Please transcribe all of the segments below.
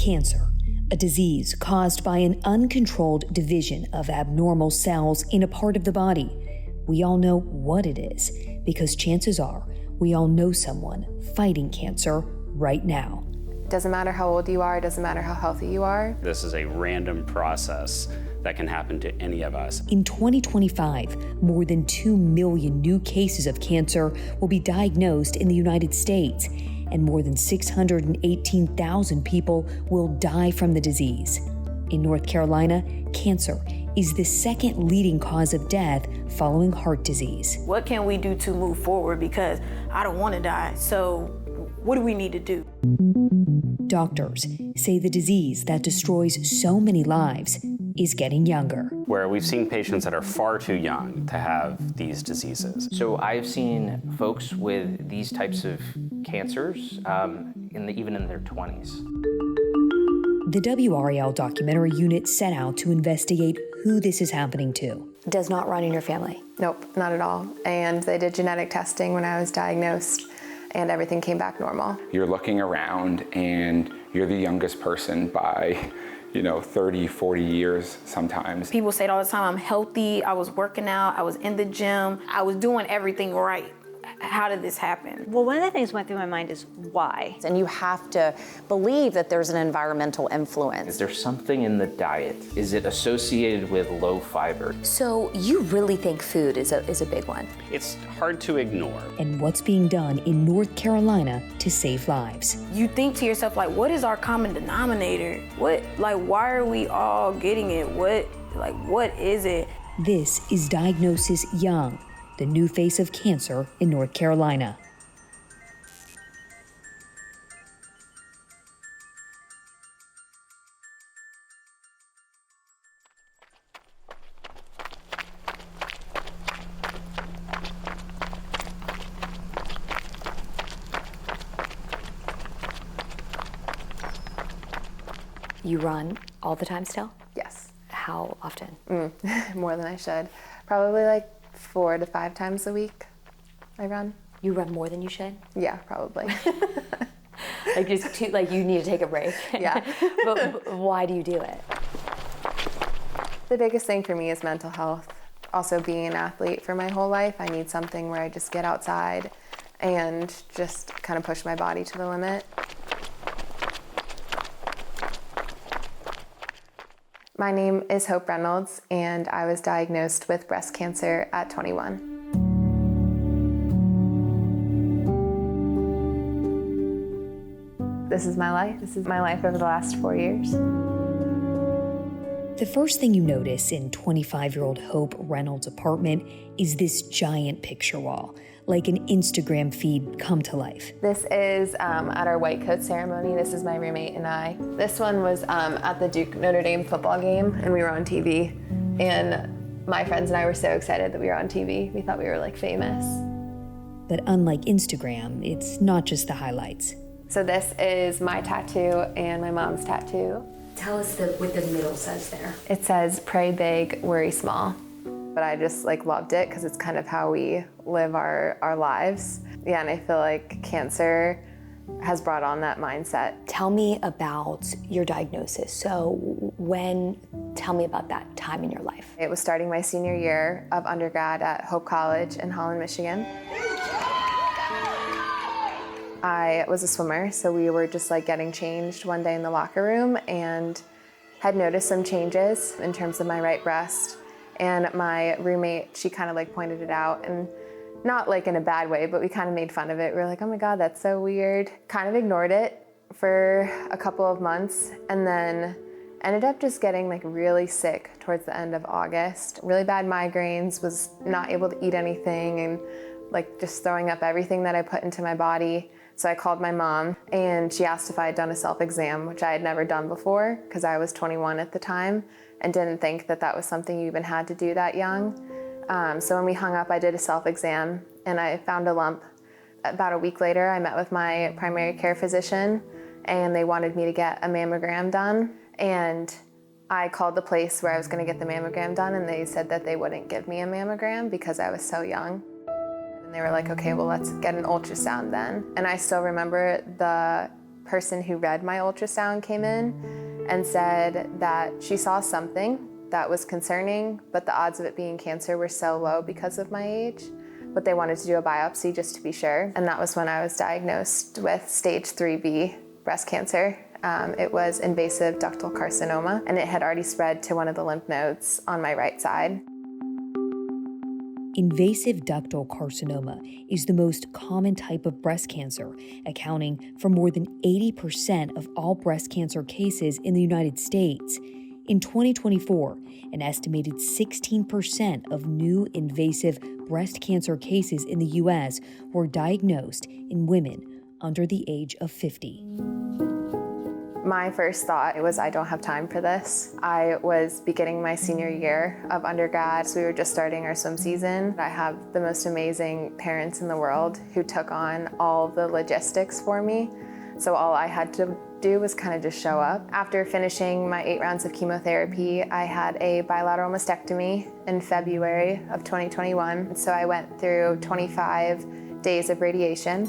Cancer, a disease caused by an uncontrolled division of abnormal cells in a part of the body. We all know what it is because chances are we all know someone fighting cancer right now. Doesn't matter how old you are, doesn't matter how healthy you are. This is a random process that can happen to any of us. In 2025, more than 2 million new cases of cancer will be diagnosed in the United States, and more than 618,000 people will die from the disease. In North Carolina, cancer is the second leading cause of death following heart disease. What can we do to move forward? Because I don't want to die, so what do we need to do? Doctors say the disease that destroys so many lives is getting younger. Where we've seen patients that are far too young to have these diseases. So I've seen folks with these types of cancers even in their 20s. The WRAL documentary unit set out to investigate who this is happening to. Does not run in your family? Nope, not at all. And they did genetic testing when I was diagnosed, and everything came back normal. You're looking around and you're the youngest person by 30, 40 years sometimes. People say it all the time, I'm healthy, I was working out, I was in the gym, I was doing everything right. How did this happen? Well, one of the things that went through my mind is why? And you have to believe that there's an environmental influence. Is there something in the diet? Is it associated with low fiber? So you really think food is a big one? It's hard to ignore. And what's being done in North Carolina to save lives. You think to yourself, like, what is our common denominator? Why are we all getting it? What is it? This is Diagnosis Young, the new face of cancer in North Carolina. You run all the time still? Yes. How often? More than I should. Probably like 4 to 5 times a week I run. You run more than you should? Yeah, probably. You need to take a break. Yeah. But why do you do it? The biggest thing for me is mental health. Also being an athlete for my whole life, I need something where I just get outside and just kind of push my body to the limit. My name is Hope Reynolds, and I was diagnosed with breast cancer at 21. This is my life. This is my life over the last 4 years. The first thing you notice in 25-year-old Hope Reynolds' apartment is this giant picture wall, like an Instagram feed come to life. This is at our white coat ceremony. This is my roommate and I. This one was at the Duke Notre Dame football game, and we were on TV. And my friends and I were so excited that we were on TV. We thought we were like famous. But unlike Instagram, it's not just the highlights. So this is my tattoo and my mom's tattoo. Tell us what the middle says there. It says, pray big, worry small. But I just loved it because it's kind of how we live our lives. Yeah, and I feel like cancer has brought on that mindset. Tell me about your diagnosis. So tell me about that time in your life. It was starting my senior year of undergrad at Hope College in Holland, Michigan. I was a swimmer, so we were just getting changed one day in the locker room and had noticed some changes in terms of my right breast. And my roommate, she kind of pointed it out, and not in a bad way, but we kind of made fun of it. We were like, oh my God, that's so weird. Kind of ignored it for a couple of months, and then ended up just getting really sick towards the end of August. Really bad migraines, was not able to eat anything, and just throwing up everything that I put into my body. So I called my mom, and she asked if I had done a self-exam, which I had never done before because I was 21 at the time and didn't think that that was something you even had to do that young. So when we hung up, I did a self-exam and I found a lump. About a week later, I met with my primary care physician, and they wanted me to get a mammogram done. And I called the place where I was going to get the mammogram done, and they said that they wouldn't give me a mammogram because I was so young. And they were like, okay, well, let's get an ultrasound then. And I still remember the person who read my ultrasound came in and said that she saw something that was concerning, but the odds of it being cancer were so low because of my age. But they wanted to do a biopsy just to be sure. And that was when I was diagnosed with stage 3B breast cancer. It was invasive ductal carcinoma, and it had already spread to one of the lymph nodes on my right side. Invasive ductal carcinoma is the most common type of breast cancer, accounting for more than 80% of all breast cancer cases in the United States. In 2024, an estimated 16% of new invasive breast cancer cases in the U.S. were diagnosed in women under the age of 50. My first thought was, I don't have time for this. I was beginning my senior year of undergrad, so we were just starting our swim season. I have the most amazing parents in the world who took on all the logistics for me. So all I had to do was kind of just show up. After finishing my 8 rounds of chemotherapy, I had a bilateral mastectomy in February of 2021. So I went through 25 days of radiation.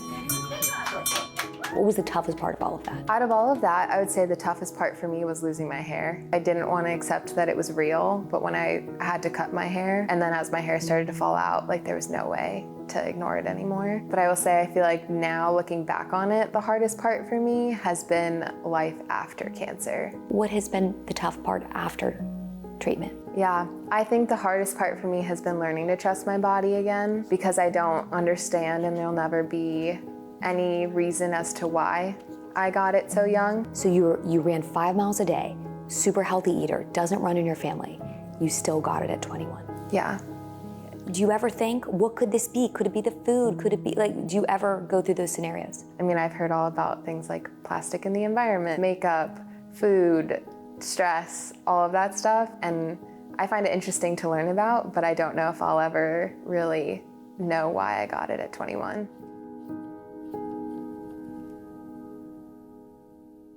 What was the toughest part of all of that? Out of all of that, I would say the toughest part for me was losing my hair. I didn't want to accept that it was real, but when I had to cut my hair, and then as my hair started to fall out, like there was no way to ignore it anymore. But I will say I feel like now looking back on it, the hardest part for me has been life after cancer. What has been the tough part after treatment? Yeah, I think the hardest part for me has been learning to trust my body again, because I don't understand and there'll never be any reason as to why I got it so young. So you ran 5 miles a day, super healthy eater, doesn't run in your family. You still got it at 21. Yeah. Do you ever think, what could this be? Could it be the food? Could it be, like, do you ever go through those scenarios? I mean, I've heard all about things like plastic in the environment, makeup, food, stress, all of that stuff. And I find it interesting to learn about, but I don't know if I'll ever really know why I got it at 21.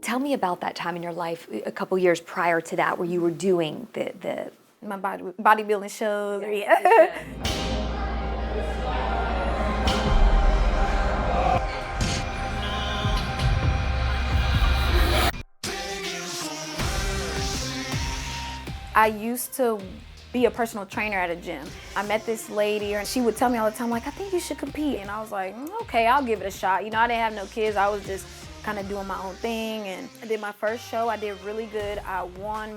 Tell me about that time in your life, a couple years prior to that, where you were doing My bodybuilding shows. Yeah. I used to be a personal trainer at a gym. I met this lady and she would tell me all the time, like, I think you should compete. And I was like, okay, I'll give it a shot. You know, I didn't have no kids. I was just kind of doing my own thing. And I did my first show. I did really good. I won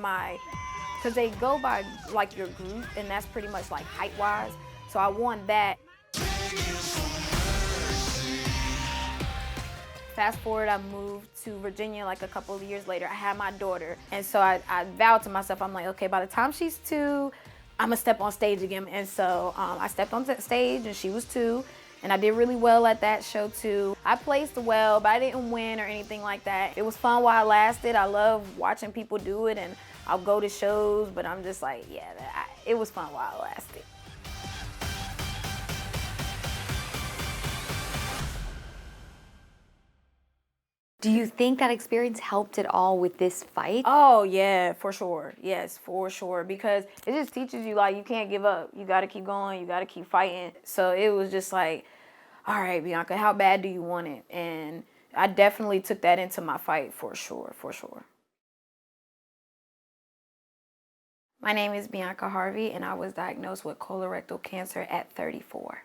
because they go by like your group, and that's pretty much like height-wise. So I won that. Fast forward, I moved to Virginia like a couple of years later. I had my daughter. And so I vowed to myself, I'm like, okay, by the time she's 2, I'm gonna step on stage again. And so I stepped on stage and she was 2. And I did really well at that show too. I placed well, but I didn't win or anything like that. It was fun while it lasted. I love watching people do it, and I'll go to shows, but I'm just like, yeah, it was fun while it lasted. Do you think that experience helped at all with this fight? Oh yeah, for sure. Yes, for sure. Because it just teaches you, like, you can't give up. You gotta keep going, you gotta keep fighting. So it was just like, all right, Bianca, how bad do you want it? And I definitely took that into my fight, for sure, for sure. My name is Bianca Harvey, and I was diagnosed with colorectal cancer at 34.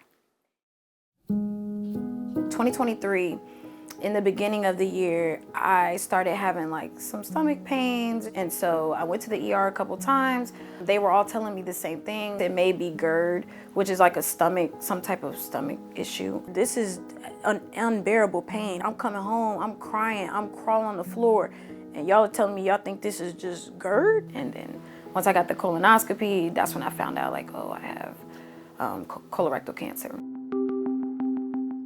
2023. In the beginning of the year, I started having like some stomach pains, and so I went to the ER a couple times. They were all telling me the same thing. It may be GERD, which is like some type of stomach issue. This is an unbearable pain. I'm coming home, I'm crying, I'm crawling on the floor, and y'all are telling me y'all think this is just GERD? And then once I got the colonoscopy, that's when I found out, like, oh, I have colorectal cancer.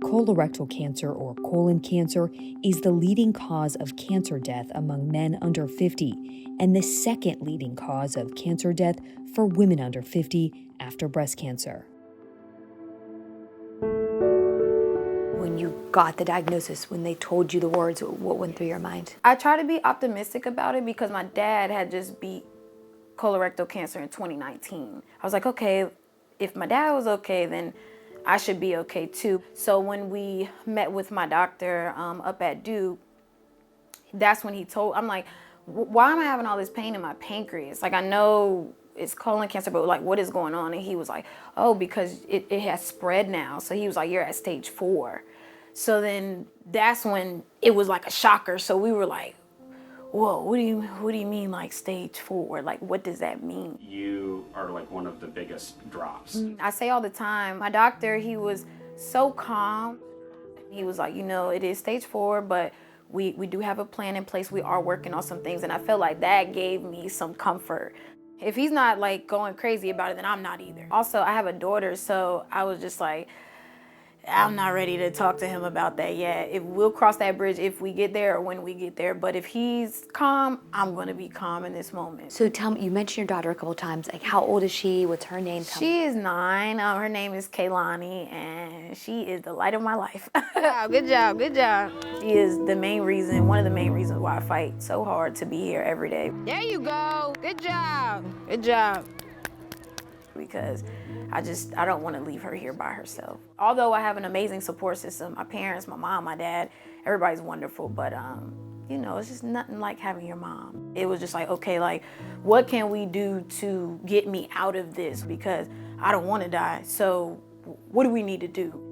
Colorectal cancer, or colon cancer, is the leading cause of cancer death among men under 50 and the second leading cause of cancer death for women under 50 after breast cancer. When you got the diagnosis, when they told you the words, what went through your mind? I try to be optimistic about it because my dad had just beat colorectal cancer in 2019. I was like, okay, if my dad was okay, then I should be okay too. So when we met with my doctor up at Duke, That's when he told, I'm like, why am I having all this pain in my pancreas? Like, I know it's colon cancer, but like, what is going on? And he was like, oh, because it has spread now. So he was like, you're at stage 4. So then that's when it was like a shocker. So we were like, whoa, what do you mean like stage 4? Like, what does that mean? You are like one of the biggest drops. I say all the time, my doctor, he was so calm. He was like, it is stage 4, but we do have a plan in place. We are working on some things. And I felt like that gave me some comfort. If he's not like going crazy about it, then I'm not either. Also, I have a daughter, so I was just like, I'm not ready to talk to him about that yet. If we'll cross that bridge if we get there or when we get there. But if he's calm, I'm gonna be calm in this moment. So tell me, you mentioned your daughter a couple times. Like, how old is she? What's her name? She is 9. Her name is Kaylani, and she is the light of my life. Good job, good job. She is the main reason, one of the main reasons why I fight so hard to be here every day. There you go. Good job. Good job. Because I don't want to leave her here by herself. Although I have an amazing support system, my parents, my mom, my dad, everybody's wonderful, but it's just nothing like having your mom. It was just like, okay, like, what can we do to get me out of this? Because I don't want to die, so what do we need to do?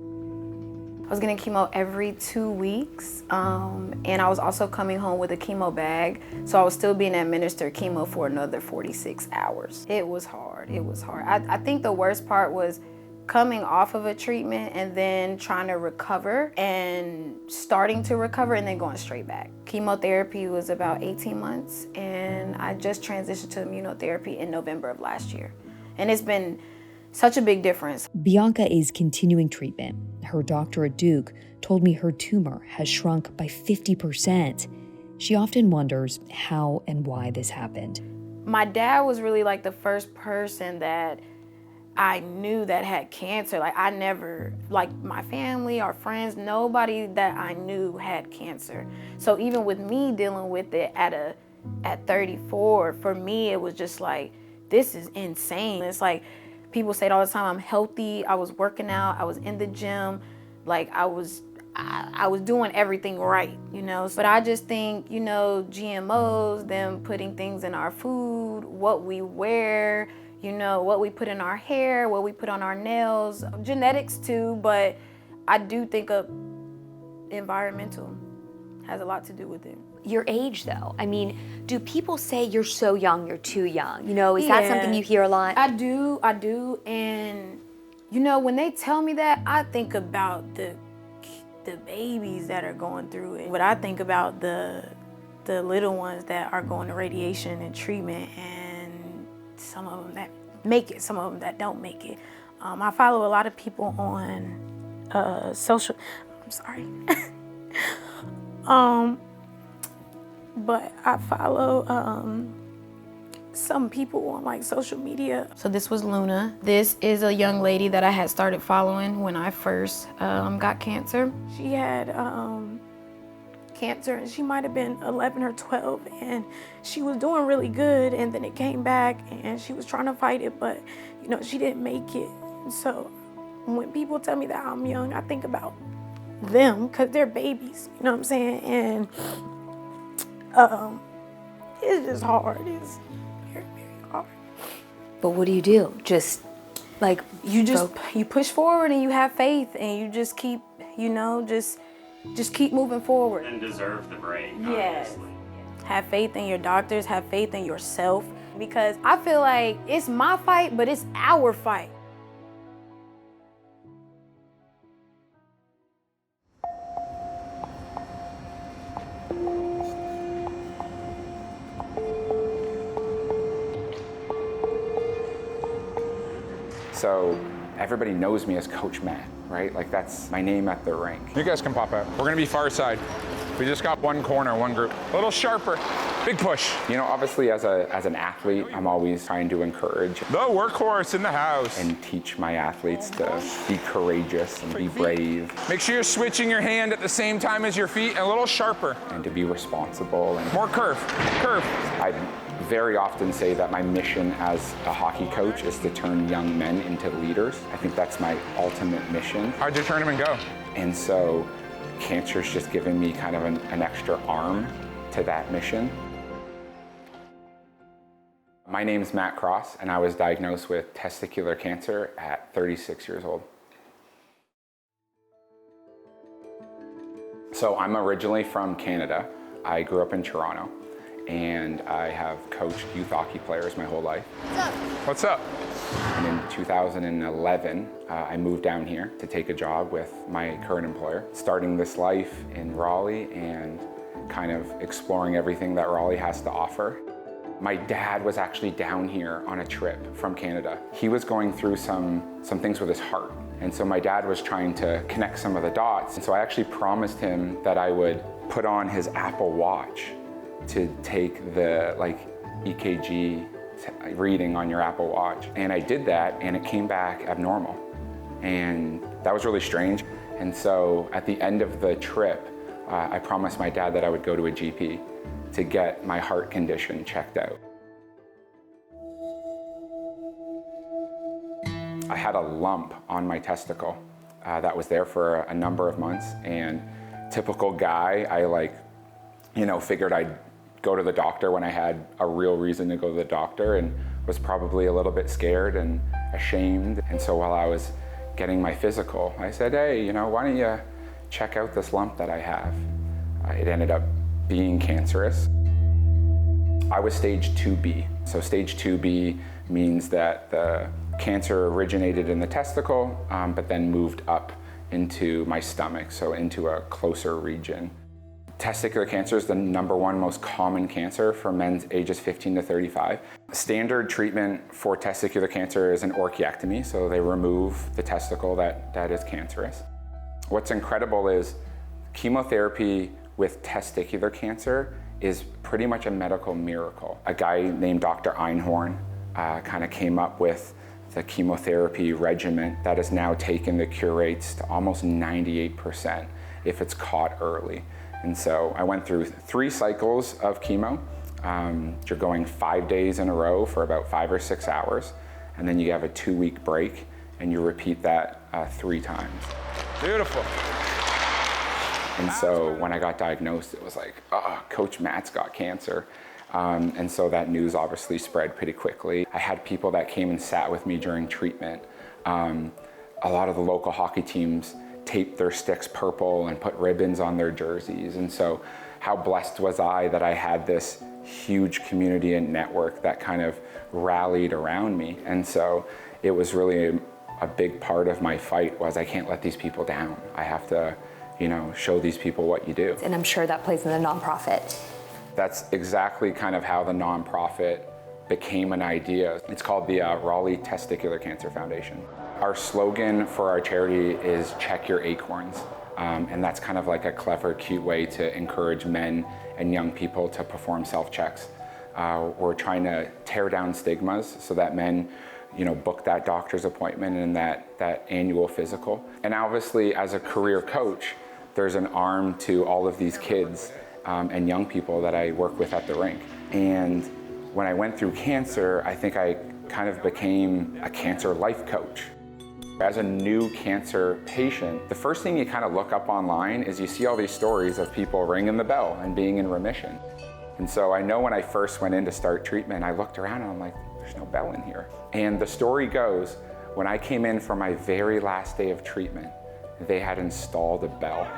I was getting chemo every 2 weeks, and I was also coming home with a chemo bag, so I was still being administered chemo for another 46 hours. It was hard, it was hard. I think the worst part was coming off of a treatment and then trying to recover and starting to recover and then going straight back. Chemotherapy was about 18 months, and I just transitioned to immunotherapy in November of last year. And it's been such a big difference. Bianca is continuing treatment. Her doctor at Duke told me her tumor has shrunk by 50%. She often wonders how and why this happened. My dad was really like the first person that I knew that had cancer. Like, I never, like, my family, our friends, nobody that I knew had cancer. So even with me dealing with it at 34, for me, it was just like, this is insane. It's like, people say it all the time, I'm healthy, I was working out, I was in the gym, like I was doing everything right, But I just think, GMOs, them putting things in our food, what we wear, what we put in our hair, what we put on our nails, genetics too, but I do think environmental has a lot to do with it. Your age, though. I mean, do people say you're so young, you're too young? Is that something you hear a lot? I do. And, when they tell me that, I think about the babies that are going through it. But I think about the little ones that are going to radiation and treatment, and some of them that make it, some of them that don't make it. I follow a lot of people on social, I'm sorry. But I follow some people on like social media. So this was Luna. This is a young lady that I had started following when I first got cancer. She had cancer, and she might have been 11 or 12, and she was doing really good, and then it came back, and she was trying to fight it, but she didn't make it. So when people tell me that I'm young, I think about them, because they're babies, you know what I'm saying? And it's just hard. It's very, very hard. But what do you do? Just like you push forward and you have faith, and you just keep, just keep moving forward. And deserve the break, yes. obviously. Have faith in your doctors, have faith in yourself, because I feel like it's my fight, but it's our fight. So everybody knows me as Coach Matt, right? Like, that's my name at the rink. You guys can pop out. We're gonna be far side. We just got one corner, one group. A little sharper, big push. Obviously as an athlete, I'm always trying to encourage The workhorse in the house. and teach my athletes to be courageous and be brave Make sure you're switching your hand at the same time as your feet and a little sharper. and to be responsible. And More curve, curve. I very often say that my mission as a hockey coach is to turn young men into leaders. I think that's my ultimate mission. How'd your tournament go? And so cancer's just given me kind of an extra arm to that mission. My name's Matt Cross, and I was diagnosed with testicular cancer at 36 years old. So I'm originally from Canada. I grew up in Toronto, and I have coached youth hockey players my whole life. What's up? And in 2011, I moved down here to take a job with my current employer, starting this life in Raleigh and kind of exploring everything that Raleigh has to offer. My dad was actually down here on a trip from Canada. He was going through some things with his heart. And so my dad was trying to connect some of the dots. And so I actually promised him that I would put on his Apple Watch to take the EKG reading on your Apple Watch. And I did that, and it came back abnormal. And that was really strange. And so at the end of the trip, I promised my dad that I would go to a GP to get my heart condition checked out. I had a lump on my testicle that was there for a number of months, and typical guy, I figured I'd go to the doctor when I had a real reason to go to the doctor, and was probably a little bit scared and ashamed. And so while I was getting my physical, I said, hey, why don't you check out this lump that I have? It ended up being cancerous. I was stage 2B. So stage 2B means that the cancer originated in the testicle, but then moved up into my stomach, so into a closer region. Testicular cancer is the #1 most common cancer for men ages 15 to 35. Standard treatment for testicular cancer is an orchiectomy, so they remove the testicle that is cancerous. What's incredible is chemotherapy with testicular cancer is pretty much a medical miracle. A guy named Dr. Einhorn kind of came up with the chemotherapy regimen that has now taken the cure rates to almost 98% if it's caught early. And so I went through 3 cycles of chemo. You're going 5 days in a row for about 5 or 6 hours, and then you have a 2-week break, and you repeat that 3 times. Beautiful. And so when I got diagnosed, it was like, oh, Coach Matt's got cancer. And so that news obviously spread pretty quickly. I had people that came and sat with me during treatment. A lot of the local hockey teams taped their sticks purple and put ribbons on their jerseys. And so how blessed was I that I had this huge community and network that kind of rallied around me. And so it was really a big part of my fight was I can't let these people down. I have to, show these people what you do. And I'm sure that plays in the nonprofit. That's exactly kind of how the nonprofit became an idea. It's called the Raleigh Testicular Cancer Foundation. Our slogan for our charity is check your acorns. And that's kind of like a clever, cute way to encourage men and young people to perform self-checks. We're trying to tear down stigmas so that men book that doctor's appointment and that annual physical. And obviously, as a career coach, there's an arm to all of these kids and young people that I work with at the rink. And when I went through cancer, I think I kind of became a cancer life coach. As a new cancer patient, the first thing you kind of look up online is you see all these stories of people ringing the bell and being in remission. And so I know when I first went in to start treatment, I looked around and I'm like, there's no bell in here. And the story goes, when I came in for my very last day of treatment, they had installed a bell.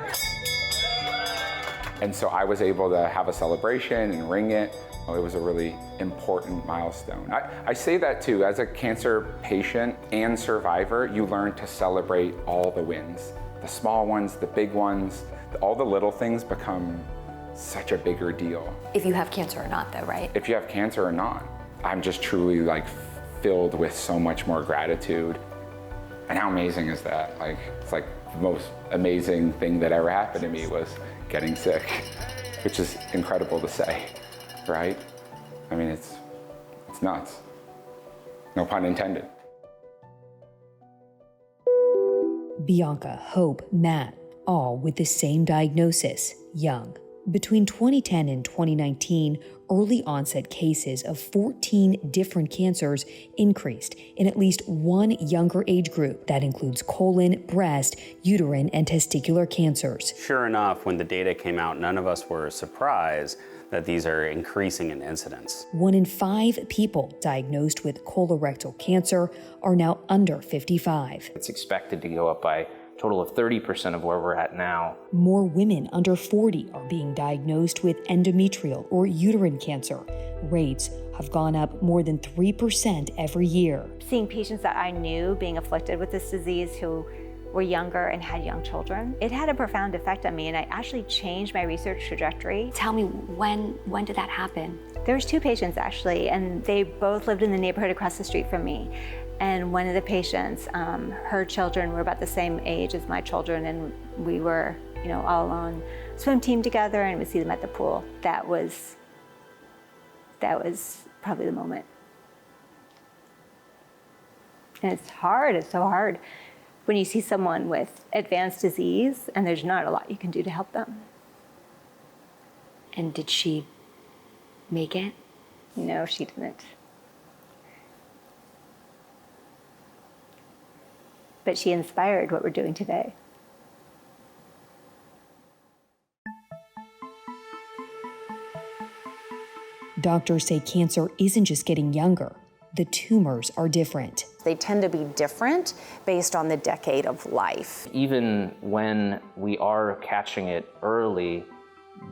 And so I was able to have a celebration and ring it. It was a really important milestone. I say that too, as a cancer patient and survivor, you learn to celebrate all the wins. The small ones, the big ones, all the little things become such a bigger deal. If you have cancer or not though, right? If you have cancer or not. I'm just truly filled with so much more gratitude. And how amazing is that? It's like the most amazing thing that ever happened to me was getting sick, which is incredible to say, right? I mean, it's nuts. No pun intended. Bianca, Hope, Matt, all with the same diagnosis, young. Between 2010 and 2019, early onset cases of 14 different cancers increased in at least one younger age group. That includes colon, breast, uterine, and testicular cancers. Sure enough, when the data came out, none of us were surprised that these are increasing in incidence. 1 in 5 people diagnosed with colorectal cancer are now under 55. It's expected to go up by a total of 30% of where we're at now. More women under 40 are being diagnosed with endometrial or uterine cancer. Rates have gone up more than 3% every year. Seeing patients that I knew being afflicted with this disease who were younger and had young children, it had a profound effect on me, and I actually changed my research trajectory. Tell me, when did that happen? There was 2 patients actually, and they both lived in the neighborhood across the street from me. And one of the patients, her children were about the same age as my children, and we were, all on swim team together, and would see them at the pool. That was probably the moment. And it's hard, it's so hard when you see someone with advanced disease and there's not a lot you can do to help them. And did she make it? No, she didn't. But she inspired what we're doing today. Doctors say cancer isn't just getting younger. The tumors are different. They tend to be different based on the decade of life. Even when we are catching it early,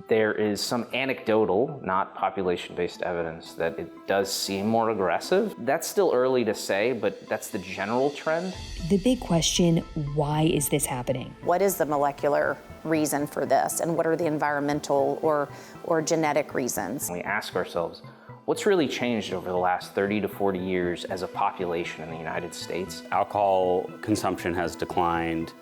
there is some anecdotal, not population-based evidence that it does seem more aggressive. That's still early to say, but that's the general trend. The big question, why is this happening? What is the molecular reason for this, and what are the environmental or genetic reasons? We ask ourselves, what's really changed over the last 30 to 40 years as a population in the United States? Alcohol consumption has declined.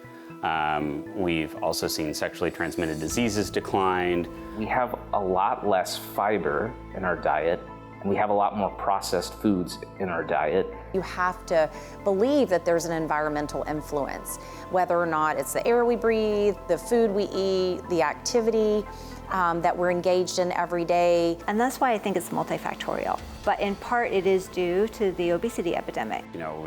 We've also seen sexually transmitted diseases declined. We have a lot less fiber in our diet, and we have a lot more processed foods in our diet. You have to believe that there's an environmental influence, whether or not it's the air we breathe, the food we eat, the activity that we're engaged in every day. And that's why I think it's multifactorial. But in part, it is due to the obesity epidemic.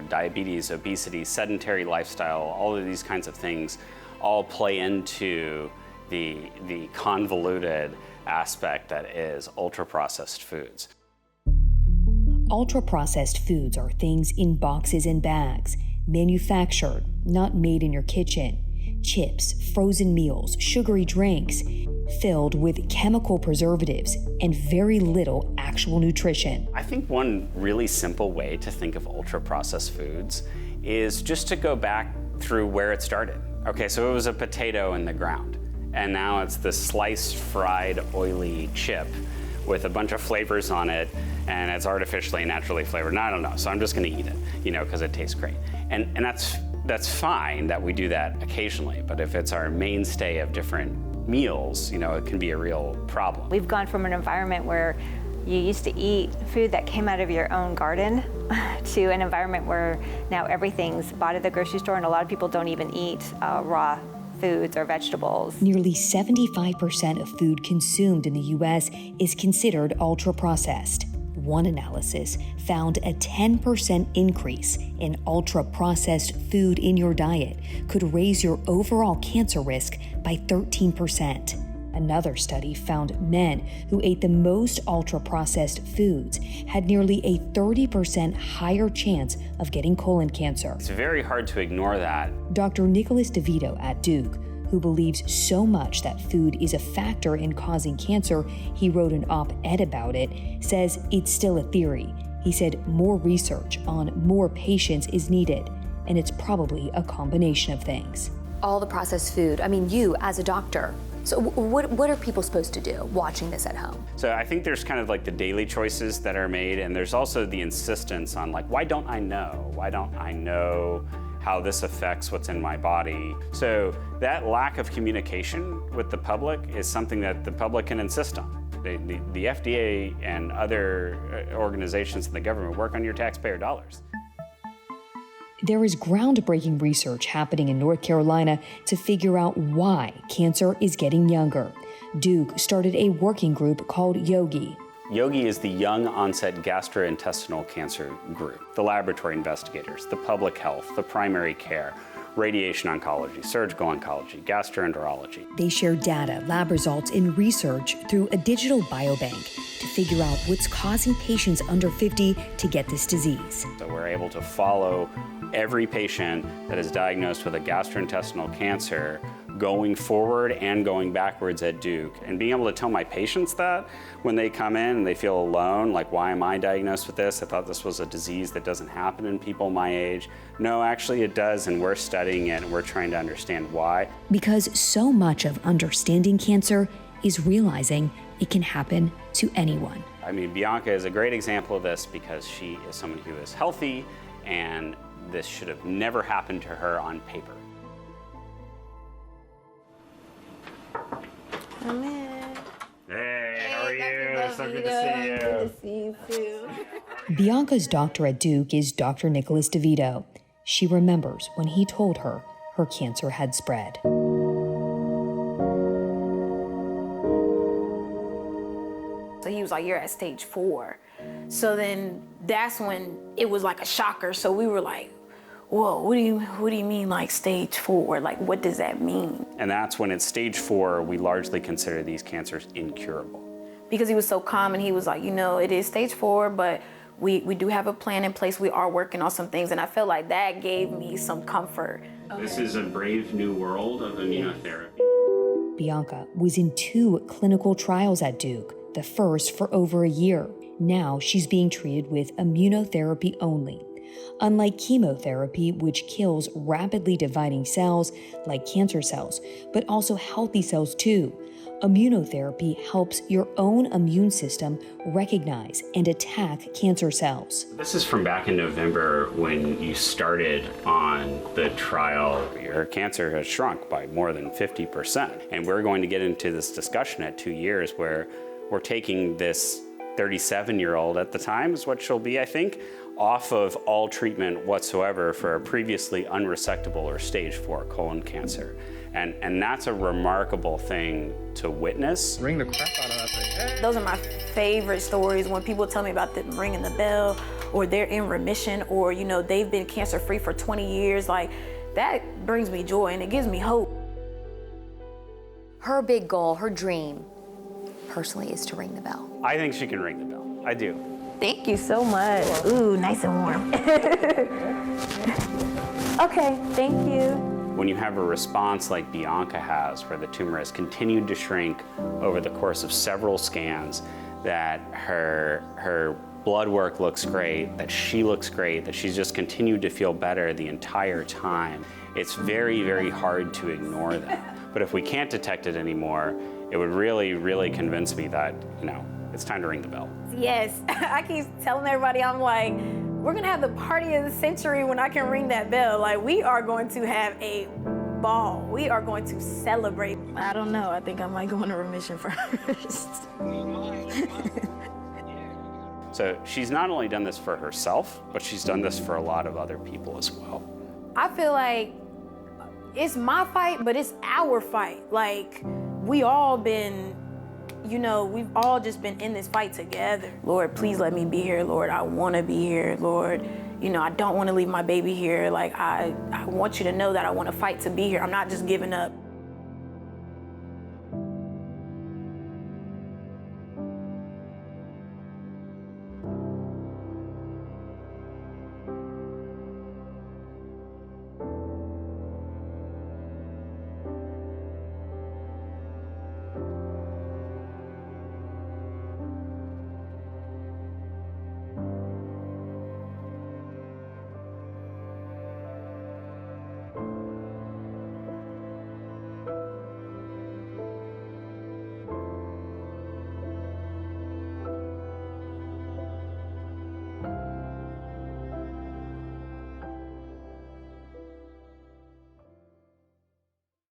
Diabetes, obesity, sedentary lifestyle, all of these kinds of things all play into the convoluted aspect that is ultra-processed foods. Ultra-processed foods are things in boxes and bags, manufactured, not made in your kitchen. Chips, frozen meals, sugary drinks, filled with chemical preservatives and very little actual nutrition. I think one really simple way to think of ultra-processed foods is just to go back through where it started. Okay, so it was a potato in the ground, and now it's this sliced, fried, oily chip with a bunch of flavors on it, and it's artificially and naturally flavored. And I don't know, so I'm just gonna eat it, because it tastes great. And that's fine that we do that occasionally, but if it's our mainstay of different meals, it can be a real problem. We've gone from an environment where you used to eat food that came out of your own garden to an environment where now everything's bought at the grocery store, and a lot of people don't even eat raw foods or vegetables. Nearly 75% of food consumed in the U.S. is considered ultra-processed. One analysis found a 10% increase in ultra-processed food in your diet could raise your overall cancer risk by 13%. Another study found men who ate the most ultra-processed foods had nearly a 30% higher chance of getting colon cancer. It's very hard to ignore that. Dr. Nicholas DeVito at Duke, who believes so much that food is a factor in causing cancer, he wrote an op-ed about it, says it's still a theory. He said more research on more patients is needed, and it's probably a combination of things. All the processed food, you as a doctor, so what are people supposed to do watching this at home? So I think there's kind of like the daily choices that are made, and there's also the insistence on why don't I know? Why don't I know how this affects what's in my body? So that lack of communication with the public is something that the public can insist on. The FDA and other organizations in the government work on your taxpayer dollars. There is groundbreaking research happening in North Carolina to figure out why cancer is getting younger. Duke started a working group called YOGI. YOGI is the Young Onset Gastrointestinal Cancer Group. The laboratory investigators, the public health, the primary care, radiation oncology, surgical oncology, gastroenterology. They share data, lab results, and research through a digital biobank to figure out what's causing patients under 50 to get this disease. So we're able to follow every patient that is diagnosed with a gastrointestinal cancer going forward and going backwards at Duke. And being able to tell my patients that when they come in and they feel alone, like, why am I diagnosed with this? I thought this was a disease that doesn't happen in people my age. No, actually it does, and we're studying it and we're trying to understand why. Because so much of understanding cancer is realizing it can happen to anyone. I mean, Bianca is a great example of this because she is someone who is healthy, and this should have never happened to her on paper. Come in. Hey, how are you? So good to see you. Good to see you too. Bianca's doctor at Duke is Dr. Nicholas DeVito. She remembers when he told her her cancer had spread. So he was like, you're at stage 4. So then that's when it was like a shocker. So we were like, whoa, what do you mean like stage 4? Like, what does that mean? And that's when it's stage 4, we largely consider these cancers incurable. Because he was so calm and he was like, you know, it is stage 4, but we do have a plan in place. We are working on some things. And I felt like that gave me some comfort. This is a brave new world of immunotherapy. Bianca was in 2 clinical trials at Duke, the first for over a year. Now she's being treated with immunotherapy only. Unlike chemotherapy, which kills rapidly dividing cells like cancer cells, but also healthy cells too, immunotherapy helps your own immune system recognize and attack cancer cells. This is from back in November when you started on the trial. Your cancer has shrunk by more than 50%. And we're going to get into this discussion at 2 years where we're taking this 37-year-old at the time, is what she'll be, I think, off of all treatment whatsoever for a previously unresectable or stage 4 colon cancer. And that's a remarkable thing to witness. Ring the crap out of that thing. Hey. Those are my favorite stories when people tell me about them ringing the bell, or they're in remission, or, you know, they've been cancer-free for 20 years. Like, that brings me joy and it gives me hope. Her big goal, her dream, personally, is to ring the bell. I think she can ring the bell. I do. Thank you so much. Ooh, nice and warm. Okay, thank you. When you have a response like Bianca has, where the tumor has continued to shrink over the course of several scans, that her blood work looks great, that she looks great, that she's just continued to feel better the entire time, it's very, very hard to ignore that. But if we can't detect it anymore, it would really, really convince me that, you know, it's time to ring the bell. Yes, I keep telling everybody, I'm like, we're gonna have the party of the century when I can ring that bell. Like, we are going to have a ball. We are going to celebrate. I don't know, I think I might go into remission first. So she's not only done this for herself, but she's done this for a lot of other people as well. I feel like it's my fight, but it's our fight. Like, we all been, you know, we've all just been in this fight together. Lord, please let me be here. Lord, I want to be here. Lord, you know, I don't want to leave my baby here. Like, I want you to know that I want to fight to be here. I'm not just giving up.